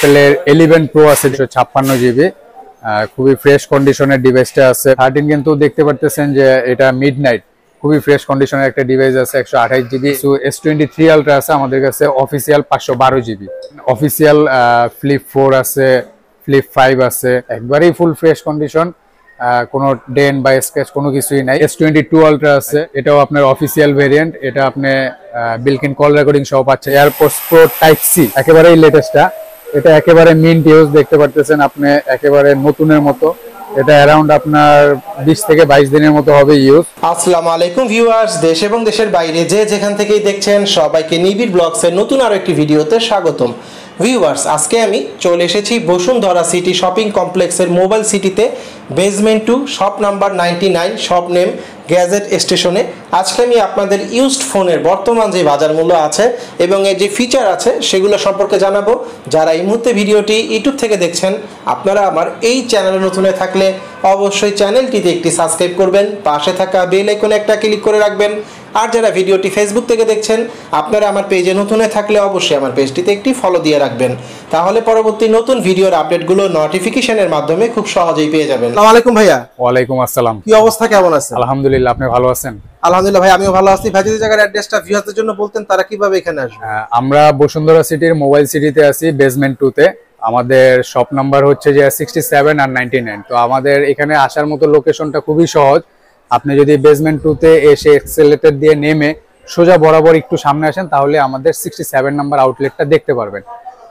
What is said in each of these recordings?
অ্যাপেলের 11 প্রো আছে 256 জিবি, খুবই ফ্রেশ কন্ডিশনের ডিভাইসটা আছে। 13 কিন্তু দেখতে পারতেছেন যে এটা মিডনাইট, খুবই ফ্রেশ কন্ডিশনের একটা ডিভাইস আছে। 128 জিবি S23 আলট্রা আছে আমাদের কাছে, অফিসিয়াল 512 জিবি, অফিসিয়াল ফ্লিপ 4 আছে, ফ্লিপ 5 আছে, একবারেই ফুল ফ্রেশ কন্ডিশন, কোনো ডেন বা স্ক্র্যাচ কোনো কিছুই নাই। S22 আলট্রা আছে, এটাও আপনার অফিসিয়াল ভেরিয়েন্ট, এটা আপনি বিল্ট ইন কল রেকর্ডিং সহ পাচ্ছেন। এয়ারপোর্টস প্রো টাইপ সি একেবারেই লেটেস্টটা, এটা একেবারে মিন্ট ইউজ, দেখতে পারতেছেন আপনি, একেবারে নতুনের মতো। এটা অ্যারাউন্ড আপনার 20 থেকে 22 দিনের মতো হবে ইউজ। আসসালামু আলাইকুম ভিউয়ার্স, দেশ এবং দেশের বাইরে যে যেখান থেকেই দেখছেন সবাইকে নিবিড় ব্লগসের নতুন আরো একটি ভিডিওতে স্বাগতম। ভিউয়ার্স, আজকে আমি চলে এসেছি বসুন্ধরা সিটি শপিং কমপ্লেক্সের মোবাইল সিটিতে, basement 2, shop number 99, shop name gadget স্টেশনে। আজকে আমি আপনাদের ইউজড ফোনের বর্তমান যে বাজার মূল্য আছে এবং এর যে ফিচার আছে সেগুলো সম্পর্কে জানাবো। যারা এই মুহূর্তে ভিডিওটি ইউটিউব থেকে দেখছেন, আপনারা আমার এই চ্যানেলে নতুন হয়ে থাকলে অবশ্যই চ্যানেলটিতে একটি সাবস্ক্রাইব করবেন, পাশে থাকা বেল আইকনে একটা ক্লিক করে রাখবেন। আর যারা ভিডিওটি ফেসবুক থেকে দেখছেন, আপনারা আমার পেজে নতুন হয়ে থাকলে অবশ্যই আমার পেজটিতে একটি ফলো দিয়ে রাখবেন, তাহলে পরবর্তী নতুন ভিডিওর আপডেটগুলো নোটিফিকেশনের মাধ্যমে খুব সহজেই পেয়ে যাবেন। আসসালামু আলাইকুম ভাইয়া। ওয়ালাইকুম আসসালাম। কি অবস্থা, কেমন আছেন? আলহামদুলিল্লাহ, আপনি ভালো আছেন? আলহামদুলিল্লাহ ভাই, আমিও ভালো আছি। ভাই, যদি জায়গার অ্যাড্রেসটা ভিউয়ারদের জন্য বলতেন, তারা কিভাবে এখানে আসবে? আমরা বসুন্ধরা সিটির মোবাইল সিটিতে আছি, বেসমেন্ট 2 তে। আমাদের শপ নাম্বার হচ্ছে যে 67 আর 99। তো আমাদের এখানে আসার মতো লোকেশনটা খুবই সহজ। আপনি যদি বেসমেন্ট 2 তে এসে এক্সেলেটর দিয়ে নেমে সোজা বরাবর একটু সামনে আসেন, তাহলে আমাদের 67 নাম্বার আউটলেটটা দেখতে পারবেন।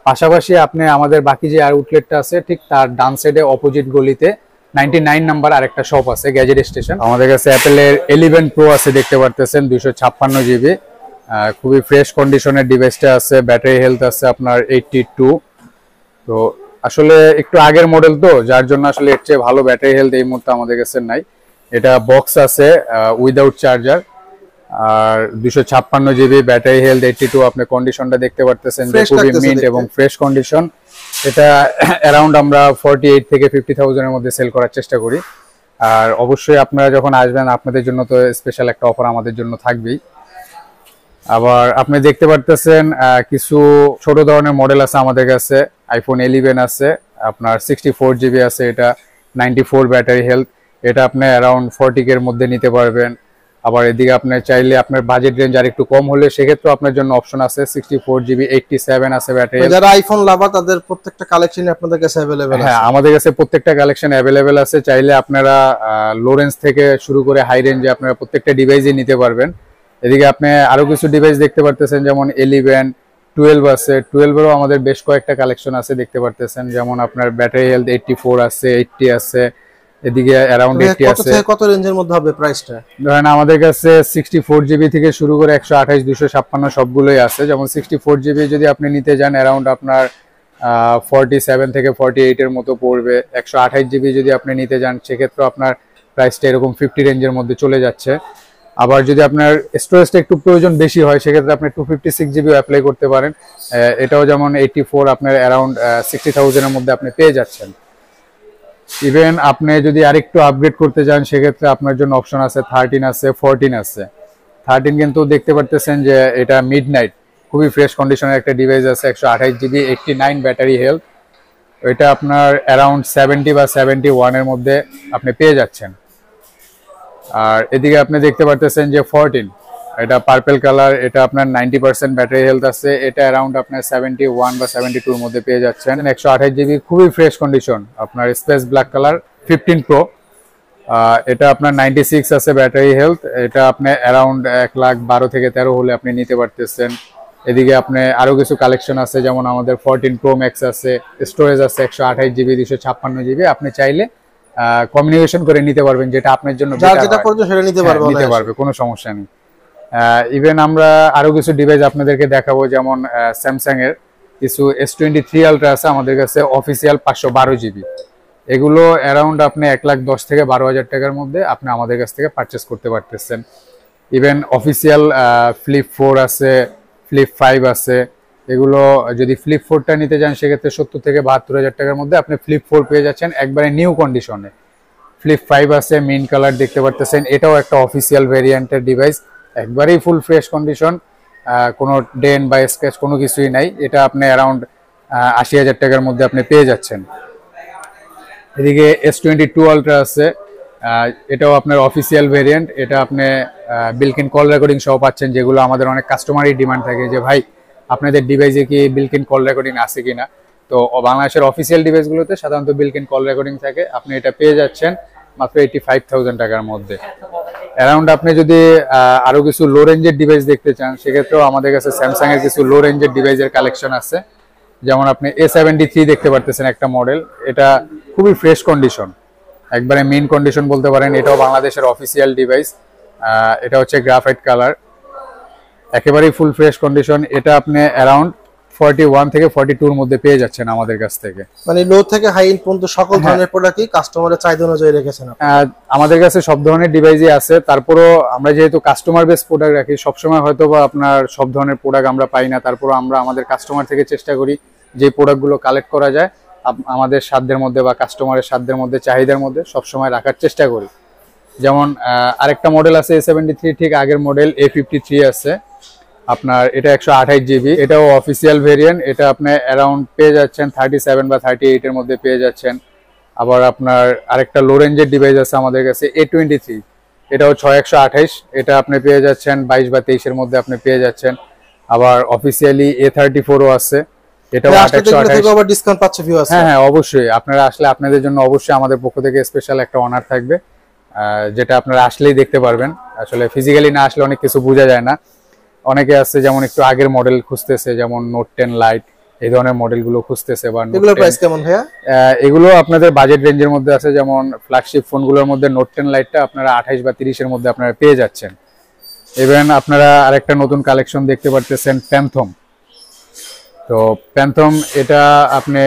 পাশাপাশি আপনি আমাদের বাকি যে আউটলেটটা আছে, ঠিক তার ডান সাইডে অপোজিট গলিতে 99 নাম্বার আরেকটা শপ আছে, গ্যাজেট স্টেশন। আমাদের কাছে অ্যাপেলের 11 প্রো আছে, দেখতে পারতেছেন, 256 জিবি, খুবই ফ্রেশ কন্ডিশনের ডিভাইসটা আছে। ব্যাটারি হেলথ আছে আপনার 82। তো আসলে একটু আগের মডেল, তো যার জন্য আসলে এর চেয়ে ভালো ব্যাটারি হেলথ এই মুহূর্তে আমাদের কাছে নাই। এটা বক্স আছে উইদাউট চার্জার, আর 256 জিবি, ব্যাটারি হেলথ 82। আপনি কন্ডিশনটা দেখতে পারতেছেন যে খুবই মিন্ট এবং ফ্রেশ কন্ডিশন। এটা অ্যারাউন্ড আমরা 48 থেকে 50,000 এর মধ্যে সেল করার চেষ্টা করি। আর অবশ্যই আপনারা যখন আসবেন, আপনাদের জন্য তো স্পেশাল একটা অফার আমাদের জন্য থাকবেই। আবার আপনি দেখতে পারতেছেন কিছু ছোট ধরনের মডেল আছে আমাদের কাছে। আইফোন 11 আছে আপনার, 64 জিবি আছে, এটা 94 ব্যাটারি হেলথ। এটা আপনি অ্যারাউন্ড 40 এর মধ্যে নিতে পারবেন। আবার এদিকে আপনি চাইলে আপনার বাজেট রেঞ্জ আর একটু কম হলে সেক্ষেত্রে আপনার জন্য অপশন আছে 64 জিবি, 87 আছে ব্যাটারি। যারা আইফোন লাভার, তাদের প্রত্যেকটা কালেকশন আপনাদের কাছে अवेलेबल আছে? হ্যাঁ, আমাদের কাছে প্রত্যেকটা কালেকশন अवेलेबल আছে। চাইলে আপনারা লো রেঞ্জ থেকে শুরু করে হাই রেঞ্জে আপনারা প্রত্যেকটা ডিভাইসই নিতে পারবেন। এদিকে আপনি আরো কিছু ডিভাইস দেখতে পারতেছেন, যেমন 11, 12 আছে। 12 এরও আমাদের বেশ কয়েকটা কালেকশন আছে, দেখতে পারতেছেন। যেমন আপনার ব্যাটারি হেলথ 84 আছে, 80 আছে, এদিকে অ্যারাউন্ড 80 আছে। কত রেঞ্জের মধ্যে হবে প্রাইসটা? ধরেন আমাদের কাছে 64 জিবি থেকে শুরু করে 128, 256 সবগুলোই আছে। যেমন 64 জিবি যদি আপনি নিতে যান, অ্যারাউন্ড আপনার 47 থেকে 48 এর মতো পড়বে। 128 জিবি যদি আপনি নিতে যান, সেক্ষেত্রে আপনার প্রাইসটা এরকম 50 রেঞ্জের মধ্যে চলে যাচ্ছে। আবার যদি আপনার স্টোরেজটা একটু প্রয়োজন বেশি হয়, সেক্ষেত্রে আপনি 256 জিবিও অ্যাপ্লাই করতে পারেন। এটাও যেমন 84, আপনার অ্যারাউন্ড 60,000 এর মধ্যে আপনি পেয়ে যাচ্ছেন। ইভেন আপনি যদি আরেকটু আপগ্রেড করতে যান, সেক্ষেত্রে আপনার জন্য অপশন আছে 13 আছে, 14 আছে। 13 কিন্তু দেখতে পারতেছেন যে এটা মিডনাইট, খুবই ফ্রেশ কন্ডিশনের একটা ডিভাইস আছে। 128 জিবি, 89 ব্যাটারি হেলথ। এটা আপনার অ্যারাউন্ড 70 বা 71 এর মধ্যে আপনি পেয়ে যাচ্ছেন। আর এদিকে আপনি দেখতে পারতেছেন যে 14, এটা পার্পল কালার, এটা আপনার 90% ব্যাটারি হেলথ আছে। এটা অ্যারাউন্ড আপনার 71 বা 72 এর মধ্যে পেয়ে যাচ্ছেন। 128 জিবি, খুবই ফ্রেশ কন্ডিশন, আপনার স্পেস ব্ল্যাক কালার, 15 প্রো। এটা আপনার 96 আছে ব্যাটারি হেলথ। এটা আপনি অ্যারাউন্ড 1,12,000 থেকে 13 হলে আপনি নিতে পারতেছেন। এদিকে আপনি আরো কিছু কালেকশন আছে, যেমন আমাদের 14 প্রো ম্যাক্স আছে, স্টোরেজ আছে 128 জিবি, 256 জিবি। আপনি চাইলে কমিউনিকেশন করে নিতে পারবেন, যেটা আপনার জন্য যেটা করতে সেটা নিতে পারবে, কোনো সমস্যা নেই। ইভেন আমরা আরো কিছু ডিভাইস আপনাদেরকে দেখাবো, যেমন স্যামসাং এর কিছু S23 আলট্রা আছে আমাদের কাছে, অফিসিয়াল 512 জিবি। এগুলো অ্যারাউন্ড আপনি 1,10,000 থেকে 12,000 টাকার মধ্যে আপনি আমাদের কাছ থেকে পারচেস করতে পারতেছেন। ইভেন অফিসিয়াল ফ্লিপ 4 আছে, ফ্লিপ 5 আছে। এগুলো যদি ফ্লিপ 4টা নিতে যান, সেক্ষেত্রে 70 থেকে 72,000 টাকার মধ্যে আপনি ফ্লিপ 4 পেয়ে যাচ্ছেন একবারে নিউ কন্ডিশনে। ফ্লিপ 5 আছে, মিন কালার, দেখতে পারতেছেন। এটাও একটা অফিসিয়াল ভেরিয়েন্টের ডিভাইস, একবারেই ফুল ফ্রেশ কন্ডিশন, কোনো ডেন বা স্ক্র্যাচ কোনো কিছুই নাই। এটা আপনি অ্যারাউন্ড 80,000 টাকার মধ্যে আপনি পেয়ে যাচ্ছেন। এদিকে S22 Ultra আছে, এটাও আপনার অফিসিয়াল ভেরিয়েন্ট। এটা আপনি বিল্ট-ইন কল রেকর্ডিং সহ পাচ্ছেন, যেগুলো আমাদের অনেক কাস্টমারই ডিমান্ড থাকে যে ভাই আপনাদের ডিভাইসে কি বিল্ট-ইন কল রেকর্ডিং আছে কিনা। তো বাংলাদেশের অফিসিয়াল ডিভাইসগুলোতে সাধারণত বিল্ট-ইন কল রেকর্ডিং থাকে। আপনি এটা পেয়ে যাচ্ছেন মাত্র 85,000 টাকার মধ্যে। অ্যারাউন্ড আপনি যদি আরো কিছু লো রেঞ্জের ডিভাইস দেখতে চান, সেক্ষেত্রেও আমাদের কাছে স্যামসাং এর কিছু লো রেঞ্জের ডিভাইসের কালেকশন আছে। যেমন আপনি A73 দেখতে পারতেছেন একটা মডেল, এটা খুবই ফ্রেশ কন্ডিশন, একবারে মেইন কন্ডিশন বলতে পারেন। এটাও বাংলাদেশের অফিসিয়াল ডিভাইস। এটা হচ্ছে গ্রাফাইট কালার, একেবারেই ফুল ফ্রেশ কন্ডিশন। এটা আপনি অ্যারাউন্ড 41 থেকে 42 এর মধ্যে পেয়ে যাচ্ছেন আমাদের কাছ থেকে। মানে লো থেকে হাই এন্ড পর্যন্ত সকল ধরনের প্রোডাক্টই কাস্টমারের চাহিদা অনুযায়ী রেখেছেন আমাদের কাছে সব ধরনের ডিভাইসই আছে। তারপরও আমরা যেহেতু কাস্টমার বেস প্রোডাক্ট রাখি, সবসময় হয়তো বা আপনার সব ধরনের প্রোডাক্ট আমরা পাই না। তারপরও আমরা আমাদের কাস্টমার থেকে চেষ্টা করি যে প্রোডাক্টগুলো কালেক্ট করা যায় আমাদের সাধ্যের মধ্যে বা কাস্টমারের সাধ্যের মধ্যে, চাহিদার মধ্যে সবসময় রাখার চেষ্টা করি। যেমন আরেকটা মডেল আছে A73, ঠিক আগের মডেল A53 আছে আপনার। এটা 128 GB, এটাও অফিসিয়াল ভেরিয়েন্ট। এটা আপনি অ্যারাউন্ড পেয়ে যাচ্ছেন 37 বা 38 এর মধ্যে পেয়ে যাচ্ছেন। আবার আপনার আরেকটা লো রেঞ্জের ডিভাইস আছে আমাদের কাছে A23, এটাও 6128, এটা আপনি পেয়ে যাচ্ছেন 22 বা 23 এর মধ্যে আপনি পেয়ে যাচ্ছেন। আবার অফিসিয়ালি A34 ও আছে, এটাও 128। আবার ডিসকাউন্ট পাচ্ছে ভিউয়ার্স? হ্যাঁ, অবশ্যই। আপনারা আসলে আপনাদের জন্য অবশ্যই আমাদের পক্ষ থেকে স্পেশাল একটা অনার থাকবে, যেটা আপনারা আসলেই দেখতে পারবেন। আসলে ফিজিক্যালি না আসলে অনেক কিছু বোঝা যায় না। অনেকে আছে যেমন একটু আগের মডেল খুঁজতেছে, যেমন নোট 10 লাইট, এই ধরনের মডেলগুলো খুঁজতেছে। বা এগুলোর প্রাইস কেমন ভাইয়া? এগুলো আপনাদের বাজেট রেঞ্জের মধ্যে আছে। যেমন ফ্ল্যাগশিপ ফোনগুলোর মধ্যে নোট 10 লাইটটা আপনারা 28 বা 30 এর মধ্যে আপনারা পেয়ে যাচ্ছেন। ইভেন আপনারা আরেকটা নতুন কালেকশন দেখতে পারতেছেন প্যান্থম। তো প্যান্থম এটা আপনি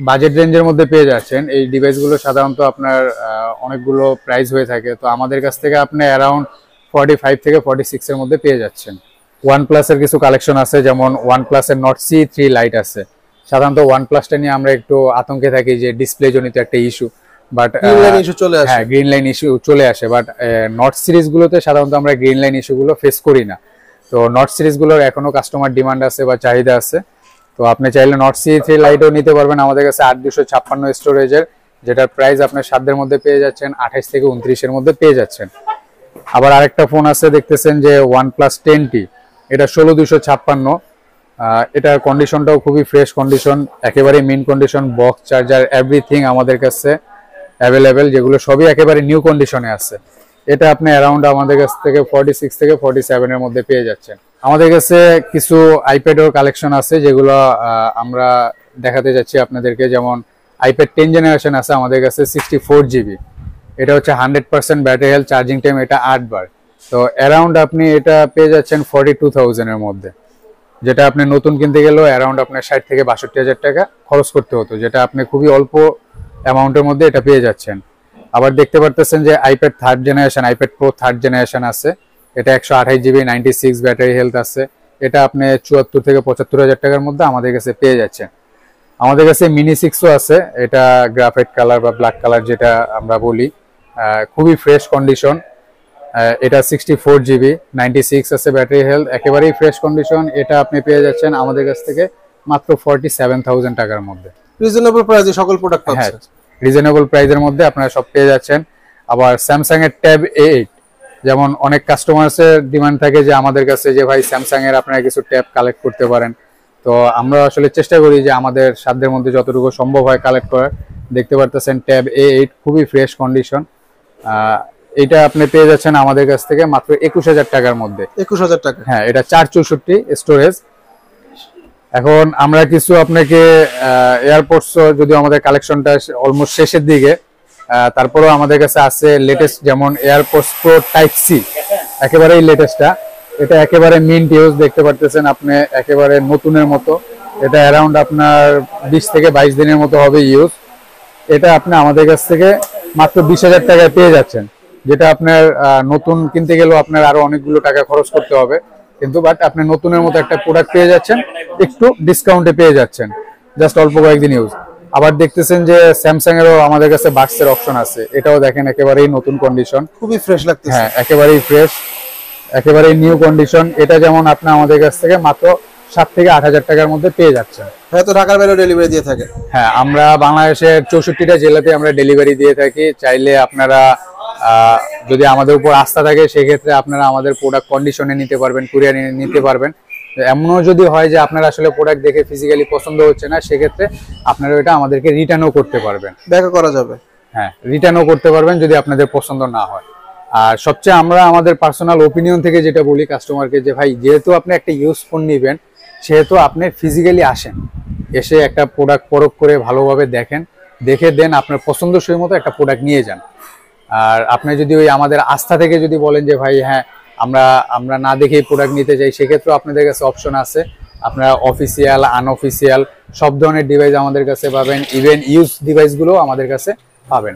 বাজেট রেঞ্জের মধ্যে পেয়ে যাচ্ছেন। এই ডিভাইসগুলো সাধারণত আপনার অনেকগুলো প্রাইস হয়ে থাকে, তো আমাদের কাছ থেকে আপনি অ্যারাউন্ড 45 থেকে 46 এর মধ্যে পেয়ে যাচ্ছেন। OnePlus এর কিছু কালেকশন আছে, যেমন OnePlus এর Nord C3 লাইট আছে। সাধারণত OnePlus-টা নিয়ে আমরা একটু আতঙ্কে থাকি যে ডিসপ্লে জনিত একটা issue, but green line issue চলে আসে। বাট নট সিরিজগুলোতে সাধারণত আমরা গ্রিন লাইন ইস্যুগুলো ফেস করি না। তো নট সিরিজগুলোর এখনো কাস্টমার ডিমান্ড আছে বা চাহিদা আছে। তো আপনি চাইলে Nord C3 লাইটও নিতে পারবেন আমাদের কাছে 8256 স্টোরেজের, যেটার প্রাইস আপনার সাধ্যের মধ্যে পেয়ে যাচ্ছেন 28 থেকে 29 এর মধ্যে পেয়ে যাচ্ছেন। আবার আরেকটা ফোন আছে দেখতেছেন যে OnePlus 10T, এটা 16256। এটার কন্ডিশনটাও খুবই ফ্রেশ কন্ডিশন, একেবারে mint condition, box charger everything আমাদের কাছে অ্যাভেলেবেল, যেগুলো সবই একেবারে নিউ কন্ডিশনে আছে। এটা আপনি অ্যারাউন্ড আমাদের কাছ থেকে 46 থেকে 47 এর মধ্যে পেয়ে যাচ্ছেন। আমাদের কাছে কিছু আইপ্যাডের কালেকশন আছে, যেগুলো আমরা দেখাতে যাচ্ছি আপনাদেরকে। যেমন আইপ্যাড 10 জেনারেশন আছে আমাদের কাছে 64 GB, এটা হচ্ছে 100% ব্যাটারি হেলথ, চার্জিং টাইম এটা 8 বার। তো অ্যারাউন্ড আপনি এটা পেয়ে যাচ্ছেন 42,000 এর মধ্যে, যেটা আপনি নতুন কিনতে গেলেও অ্যারাউন্ড আপনার 60 থেকে 62,000 টাকা খরচ করতে হতো, যেটা আপনি খুবই অল্প অ্যামাউন্টের মধ্যে এটা পেয়ে যাচ্ছেন। আবার দেখতে পারতেছেন যে iPad 3rd generation, iPad pro 3rd generation আছে। এটা 128 GB, 96 ব্যাটারি হেলথ আছে। এটা আপনি 74 থেকে 75,000 টাকার মধ্যে আমাদের কাছে পেয়ে যাচ্ছেন। আমাদের কাছে মিনি 6ও আছে, এটা গ্রাফাইট কালার বা ব্ল্যাক কালার যেটা আমরা বলি, খুবই ফ্রেশ কন্ডিশন। এটা 64 GB, 96 আছে ব্যাটারি হেলথ, একেবারেই ফ্রেশ কন্ডিশন। এটা আপনি পেয়ে যাচ্ছেন আমাদের কাছ থেকে মাত্র 47,000 টাকার মধ্যে। রিজনেবল প্রাইসে সকল প্রোডাক্ট আছে। রিজনেবল প্রাইসের মধ্যে আপনারা সব পেয়ে যাচ্ছেন। আবার স্যামসাং এর ট্যাব A8, যেমন অনেক কাস্টমার্সের ডিমান্ড থাকে যে আমাদের কাছে যে ভাই স্যামসাং এর আপনারা কিছু ট্যাব কালেক্ট করতে পারেন। তো আমরা আসলে চেষ্টা করি যে আমাদের সাধ্যের মধ্যে যতটুকু সম্ভব হয় কালেক্ট করার। দেখতে পারতেছেন ট্যাব A8 খুবই ফ্রেশ কন্ডিশন। এটা আপনি পেয়ে যাচ্ছেন আমাদের কাছ থেকে মাত্র 21,000 টাকার মধ্যে। 21,000 টাকা? হ্যাঁ, এটা 464 স্টোরেজ। এখন আমরা কিছু আপনাকে এয়ারপোর্টস, যদিও আমাদের কালেকশনটা অলমোস্ট শেষের দিকে, তারপরেও আমাদের কাছে আছে লেটেস্ট, যেমন এয়ারপোর্টস প্রো টাইপ সি, একেবারেই লেটেস্টটা। এটা একেবারে মিন্ট ইউজ, দেখতে পারতেছেন আপনি, একেবারে নতুনের মতো। এটা অ্যারাউন্ড আপনার 20 থেকে 22 দিনের মতো হবে ইউজ। এটা আপনি আমাদের কাছ থেকে মাত্র 20,000 টাকায় পেয়ে যাচ্ছেন, যেটা আপনার নতুন কিনতে গেলেও আপনার আরো অনেকগুলো টাকা খরচ করতে হবে, কিন্তু বাট আপনি নতুনের মতো একটা প্রোডাক্ট পেয়ে যাচ্ছেন, একটু ডিসকাউন্টে পেয়ে যাচ্ছেন, জাস্ট অল্প কয়েকদিন ইউজ। আবার দেখতেছেন যে স্যামসাং এরও আমাদের কাছে বাক্সের অপশন আছে, এটাও দেখেন একেবারেই নতুন কন্ডিশন, খুবই ফ্রেশ লাগতেছে। হ্যাঁ, একেবারেই ফ্রেশ, একেবারেই নিউ কন্ডিশন। এটা যেমন আপনি আমাদের কাছ থেকে মাত্র 7 থেকে 8,000 টাকার মধ্যে পেয়ে যাচ্ছেন। হয়তো ঢাকার বাইরেও ডেলিভারি দিয়ে থাকে? হ্যাঁ, আমরা বাংলাদেশের 64টা জেলাতে আমরা ডেলিভারি দিয়ে থাকি। চাইলে আপনারা যদি আমাদের উপর আস্থা থাকে সেক্ষেত্রে আপনারা আমাদের প্রোডাক্ট কন্ডিশনে নিতে পারবেন, কুরিয়ারে নিতে পারবেন। এমনও যদি হয় যে আপনার আসলে প্রোডাক্ট দেখে ফিজিক্যালি পছন্দ হচ্ছে না, সেক্ষেত্রে আপনারা এটা আমাদেরকে রিটার্নও করতে পারবেন। ব্যাকও করা যাবে? হ্যাঁ, রিটার্নও করতে পারবেন যদি আপনাদের পছন্দ না হয়। আর সবচেয়ে আমরা আমাদের পার্সোনাল ওপিনিয়ন থেকে যেটা বলি কাস্টমারকে, যে ভাই যেহেতু আপনি একটা ইউজ ফোন নেবেন, সেহেতু আপনি ফিজিক্যালি আসেন, এসে একটা প্রোডাক্ট পরখ করে ভালোভাবে দেখেন, দেখে দেন আপনার পছন্দসই মতো একটা প্রোডাক্ট নিয়ে যান। আর আপনি যদি ওই আমাদের আস্থা থেকে যদি বলেন যে ভাই হ্যাঁ আমরা না দেখেই প্রোডাক্ট নিতে চাই, সেক্ষেত্রেও আপনাদের কাছে অপশন আছে। আপনারা অফিসিয়াল, আনঅফিসিয়াল সব ধরনের ডিভাইস আমাদের কাছে পাবেন, ইভেন ইউজ ডিভাইসগুলো আমাদের কাছে পাবেন,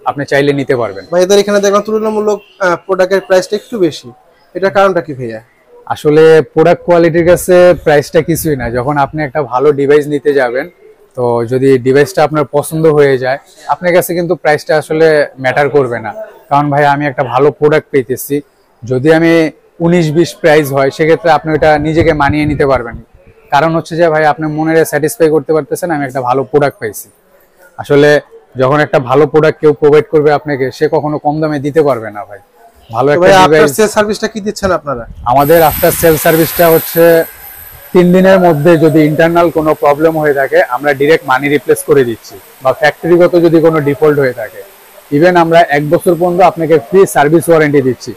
আপনি চাইলে নিতে পারবেন। ভাই এদের এখানে দেখলাম তুলনামূলক প্রোডাক্টের প্রাইসটা একটু বেশি, এটার কারণটা কি ভাইয়া? আসলে প্রোডাক্ট কোয়ালিটির কাছে প্রাইসটা কিছুই না। যখন আপনি একটা ভালো ডিভাইস নিতে যাবেন, তো যদি ডিভাইসটা আপনার পছন্দ হয়ে যায়, আপনার কাছে কিন্তু প্রাইসটা আসলে ম্যাটার করবে না। কারণ ভাই আমি একটা ভালো প্রোডাক্ট পেতেছি, যদি আমি 19-20 প্রাইস হয়, সেক্ষেত্রে আপনি ওটা নিজেকে মানিয়ে নিতে পারবেন। কারণ হচ্ছে যে ভাই আপনি মনে স্যাটিসফাই করতে পারতেছেন আমি একটা ভালো প্রোডাক্ট পাইছি। আসলে যখন একটা ভালো প্রোডাক্ট কেউ প্রোভাইড করবে আপনাকে, সে কখনো কম দামে দিতে পারবে না ভাই। ভালো একটা ডিভাইস। সেল সার্ভিসটা কি দিচ্ছেন আপনারা? আমাদের আফটার সেল সার্ভিসটা হচ্ছে 3 দিনের মধ্যে যদি ইন্টারনাল কোনো প্রবলেম হয়ে থাকে, আমরা ডিরেক্ট মানি রিপ্লেস করে দিচ্ছি, বা ফ্যাক্টরিগত যদি কোনো ডিফল্ট হয়ে থাকে, ইভেন আমরা 1 বছর পর্যন্ত আপনাকে ফ্রি সার্ভিস ওয়ারেন্টি দিচ্ছি।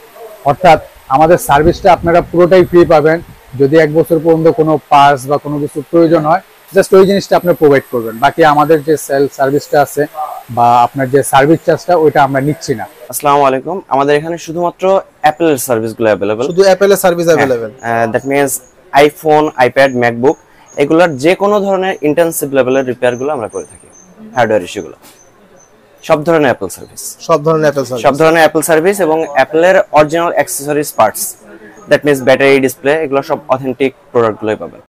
অর্থাৎ আমাদের সার্ভিসটা আপনারা পুরোটাই ফ্রি পাবেন। যদি 1 বছর পর্যন্ত কোনো পার্টস বা কোনো কিছু প্রয়োজন হয়, জাস্ট ওই জিনিসটা আপনি প্রোভাইড করবেন। বাকি আমাদের যে সেল সার্ভিসটা আছে বা আপনার যে সার্ভিস চার্জটা, ওইটা আমরা নিচ্ছি না। আসসালামু আলাইকুম। আমাদের এখানে শুধুমাত্র অ্যাপেলের সার্ভিসগুলো अवेलेबल। শুধু অ্যাপেলের service available? That means iPhone, iPad, MacBook এগুলোর যে কোনো ধরনের ইন্টেনসিভ লেভেলের রিপেয়ারগুলো আমরা করে থাকি। হার্ডওয়্যার ইস্যুগুলো সব ধরনের অ্যাপেল সার্ভিস, সব ধরনের অ্যাপেল সার্ভিস, সব ধরনের অ্যাপেল সার্ভিস এবং অ্যাপেলের original accessories parts, that means battery, display, এগুলো সব অথেন্টিক প্রোডাক্টগুলোই পাবেন।